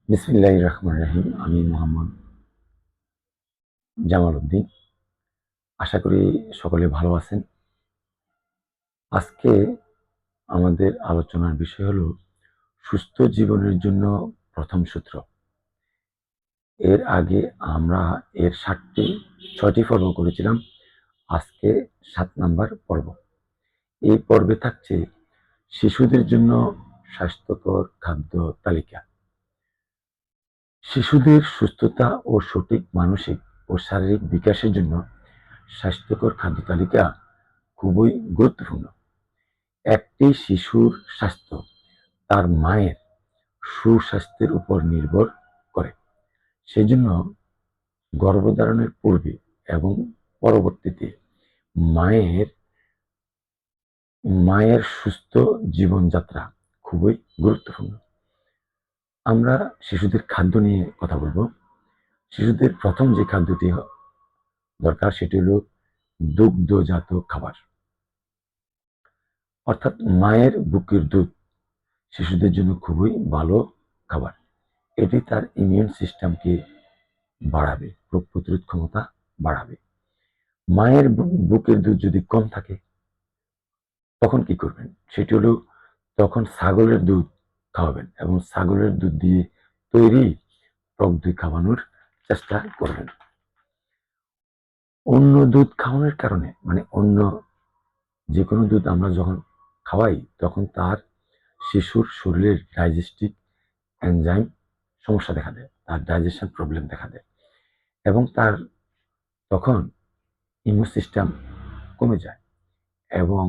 বিসমিল্লাহির রহমানির রহিম। আমি মোহাম্মদ জামাল উদ্দিন। আশা করি সকলে ভালো আছেন। আজকে আমাদের আলোচনার বিষয় হলো সুস্থ জীবনের জন্য প্রথম সূত্র। এর আগে আমরা এর 6টি পর্ব করেছিলাম। আজকে 7 নাম্বার পর্ব। এই পর্বে থাকছে শিশুদের জন্য স্বাস্থ্যকর খাদ্য তালিকা। শিশুদের সুস্থতা ও সঠিক মানসিক ও শারীরিক বিকাশের জন্য স্বাস্থ্যকর খাদ্য তালিকা খুবই গুরুত্বপূর্ণ। একটি শিশুর স্বাস্থ্য তার মায়ের সুস্বাস্থ্যের উপর নির্ভর করে। সেজন্য গর্ভধারণের পূর্বে এবং পরবর্তীতে মায়ের মায়ের সুস্থ জীবনযাত্রা খুবই গুরুত্বপূর্ণ। আমরা শিশুদের খাদ্য নিয়ে কথা বলবো। শিশুদের প্রথম যে খাদ্যটি দরকার সেটি হলো দুগ্ধজাত খাবার, অর্থাৎ মায়ের বুকের দুধ শিশুদের জন্য খুবই ভালো খাবার। এটি তার ইমিউন সিস্টেমকে বাড়াবে, রোগ প্রতিরোধ ক্ষমতা বাড়াবে। মায়ের বুকের দুধ যদি কম থাকে তখন কি করবেন? সেটি হলো তখন ছাগলের দুধ খাওয়াবেন এবং ছাগলের দুধ দিয়ে তৈরি টক দই খাওয়ানোর চেষ্টা করবেন। অন্য দুধ খাওয়ানোর কারণে মানে অন্য যে কোনো দুধ আমরা যখন খাওয়াই তখন তার শিশুর শরীরের ডাইজেস্টিভ এনজাইম সমস্যা দেখা দেয়, তার ডাইজেশন প্রবলেম দেখা দেয় এবং তার তখন ইমিউন সিস্টেম কমে যায় এবং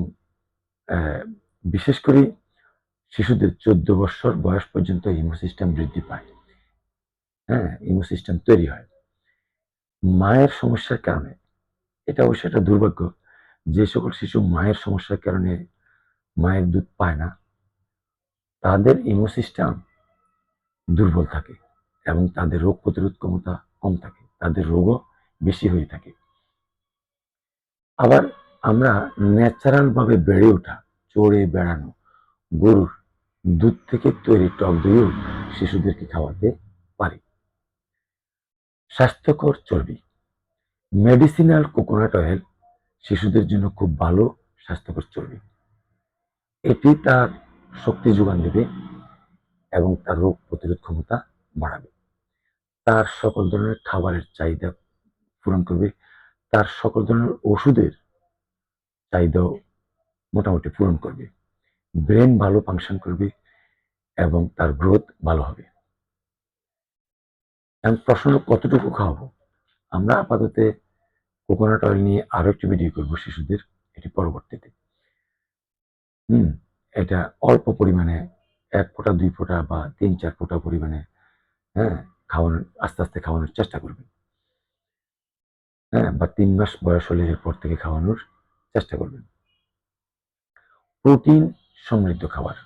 বিশেষ করে শিশুদের 14 বছর বয়স পর্যন্ত ইমিউন সিস্টেম বৃদ্ধি পায়। ইমিউন সিস্টেম তৈরি হয়। মায়ের সমস্যার কারণে, এটা অবশ্যই একটা দুর্ভাগ্য, যে সকল শিশু মায়ের সমস্যার কারণে মায়ের দুধ পায় না তাদের ইমিউন সিস্টেম দুর্বল থাকে এবং তাদের রোগ প্রতিরোধ ক্ষমতা কম থাকে, তাদের রোগও বেশি হয়ে থাকে। আবার আমরা ন্যাচারাল ভাবে বেড়ে ওঠা, চড়ে বেড়ানো গরুর দুধ থেকে তৈরি টক দইও শিশুদেরকে খাওয়াতে পারি। স্বাস্থ্যকর চর্বি, মেডিসিনাল কোকোনাট অয়েল শিশুদের জন্য খুব ভালো স্বাস্থ্যকর চর্বি। এটি তার শক্তি যোগান দেবে এবং তার রোগ প্রতিরোধ ক্ষমতা বাড়াবে, তার সকল ধরনের খাবারের চাহিদা পূরণ করবে, তার সকল ধরনের ওষুধের চাহিদাও মোটামুটি পূরণ করবে, ব্রেন ভালো ফাংশন করবে এবং তার গ্রোথ ভালো হবে। এখন প্রশ্ন কতটুকু খাওয়াবো? আমরা আপাতত কোকোনাট অয়েল নিয়ে আরো একটি ভিডিও করবো শিশুদের, এটি পরবর্তীতে। এটা অল্প পরিমাণে 1 ফোঁটা 2 ফোঁটা বা 3-4 ফোঁটা পরিমাণে খাওয়ানোর, আস্তে আস্তে খাওয়ানোর চেষ্টা করবেন। বা 3 মাস বয়স হলে এরপর থেকে খাওয়ানোর চেষ্টা করবেন। প্রোটিন সমৃদ্ধ খাবার,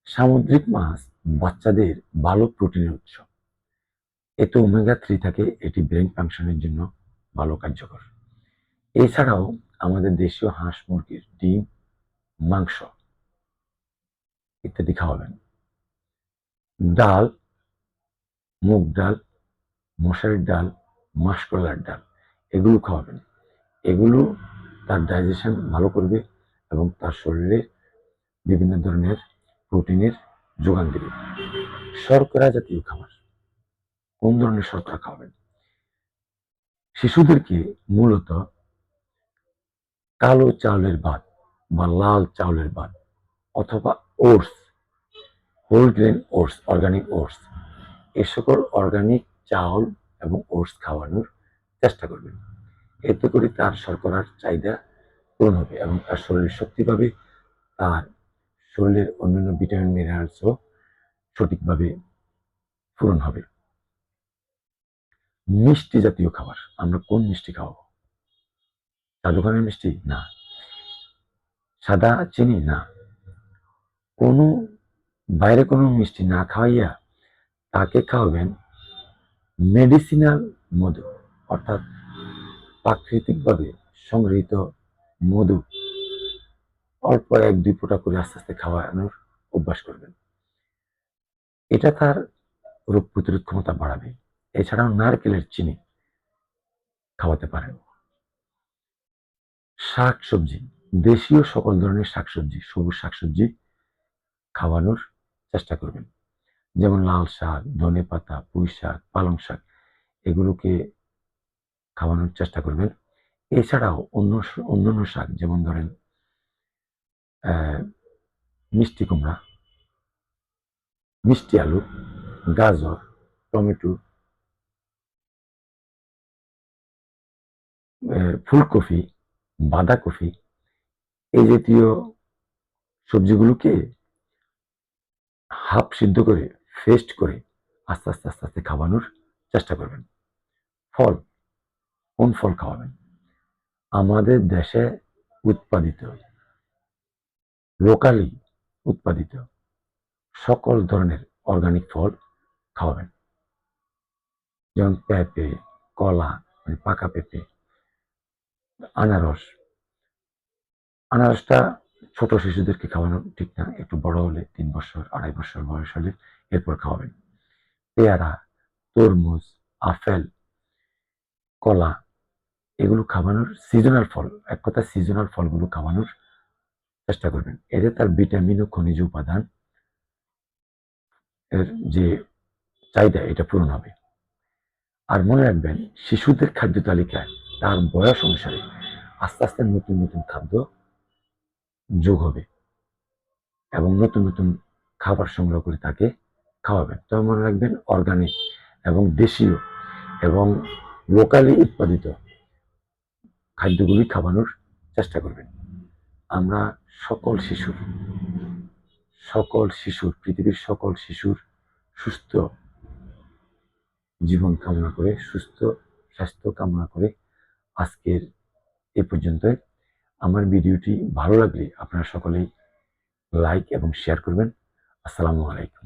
সামুদ্রিক মাছ বাচ্চাদের ভালো প্রোটিনের উৎস। এতে ওমেগা 3 থাকে, এটি ব্রেন ফাংশনের জন্য ভালো কার্যকর। এছাড়াও আমাদের দেশীয় হাঁস মুরগির ডিম, মাংস ইত্যাদি খাওয়াবেন। ডাল, মুগ ডাল, মশারির ডাল, মাসকলাইর ডাল এগুলো খাওয়াবেন। এগুলো তার ডাইজেশন ভালো করবে এবং তার শরীরে বিভিন্ন ধরনের প্রোটিনের যোগান দেবে। শর্করা জাতীয় খাবার, কোন ধরনের শর্করা খাওয়াবেন? শিশুদেরকে মূলত কালো চাউলের ভাত বা লাল চাউলের ভাত অথবা oats, whole grain oats, organic oats, এ সকল অর্গানিক চাউল এবং ওটস খাওয়ানোর চেষ্টা করবেন। এতে করে তার শর্করার চাহিদা পূরণ হবে এবং তার শরীর শক্তি পাবে, তার শরীরের অন্যান্য ভিটামিন মিনারেলসও সঠিকভাবে পূরণ হবে। মিষ্টি জাতীয় খাবার, আমরা কোন মিষ্টি খাওয়াবো? জাদুঘরের মিষ্টি না, সাদা চিনি না, কোনো বাইরে কোনো মিষ্টি না খাওয়াইয়া তাকে খাওয়াবেন মেডিসিনাল মধু, অর্থাৎ প্রাকৃতিকভাবে সংগৃহীত মধু অল্প 1-2 ফোঁটা করে আস্তে আস্তে খাওয়ানোর অভ্যাস করবেন। এটা তার রোগ প্রতিরোধ ক্ষমতা বাড়াবে। এছাড়াও নারকেলের চিনি খাওয়াতে পারেন। শাকসবজি, দেশীয় সকল ধরনের শাকসবজি, সবুজ শাকসবজি খাওয়ানোর চেষ্টা করবেন। যেমন লাল শাক, ধনেপাতা, পুঁই শাক, পালং শাক এগুলোকে খাওয়ানোর চেষ্টা করবেন। এছাড়াও অন্যান্য শাক যেমন ধরেন মিষ্টি কুমড়া, মিষ্টি আলু, গাজর, টমেটো, ফুলকপি, বাঁধাকপি এই জাতীয় সবজিগুলোকে হাফ সিদ্ধ করে ফেস্ট করে আস্তে আস্তে আস্তে আস্তে খাওয়ানোর চেষ্টা করবেন। ফল, কোন ফল খাওয়াবেন? আমাদের দেশে উৎপাদিত, লোকালি উৎপাদিত সকল ধরনের অর্গানিক ফল খাওয়াবেন। যেমন পেঁপে, কলা, মানে পাকা পেঁপে, আনারস। আনারসটা ছোট শিশুদেরকে খাওয়ানো ঠিক না, একটু বড় হলে 3 বছর 2.5 বছর বয়স হলে এরপর খাওয়াবেন। পেয়ারা, তরমুজ, আপেল, কলা এগুলো খাওয়ানোর সিজনাল ফল, এক কথা সিজনাল ফলগুলো খাওয়ানোর চেষ্টা করবেন। এতে তার ভিটামিন ও খনিজ উপাদান এর যে চাহিদা এটা পূরণ হবে। আর মনে রাখবেন, শিশুদের খাদ্য তালিকায় তার বয়স অনুসারে আস্তে আস্তে নতুন নতুন খাদ্য যোগ হবে এবং নতুন নতুন খাবার সংগ্রহ করে তাকে খাওয়াবেন। তবে মনে রাখবেন, অর্গানিক এবং দেশীয় এবং লোকালি উৎপাদিত খাদ্যগুলি খাওয়ানোর চেষ্টা করবেন। আমরা সকল শিশুর পৃথিবীর সকল শিশুর সুস্থ জীবন কামনা করে, সুস্থ স্বাস্থ্য কামনা করে আজকের এ পর্যন্তই। আমার ভিডিওটি ভালো লাগলে আপনারা সকলেই লাইক এবং শেয়ার করবেন। আসসালামু আলাইকুম।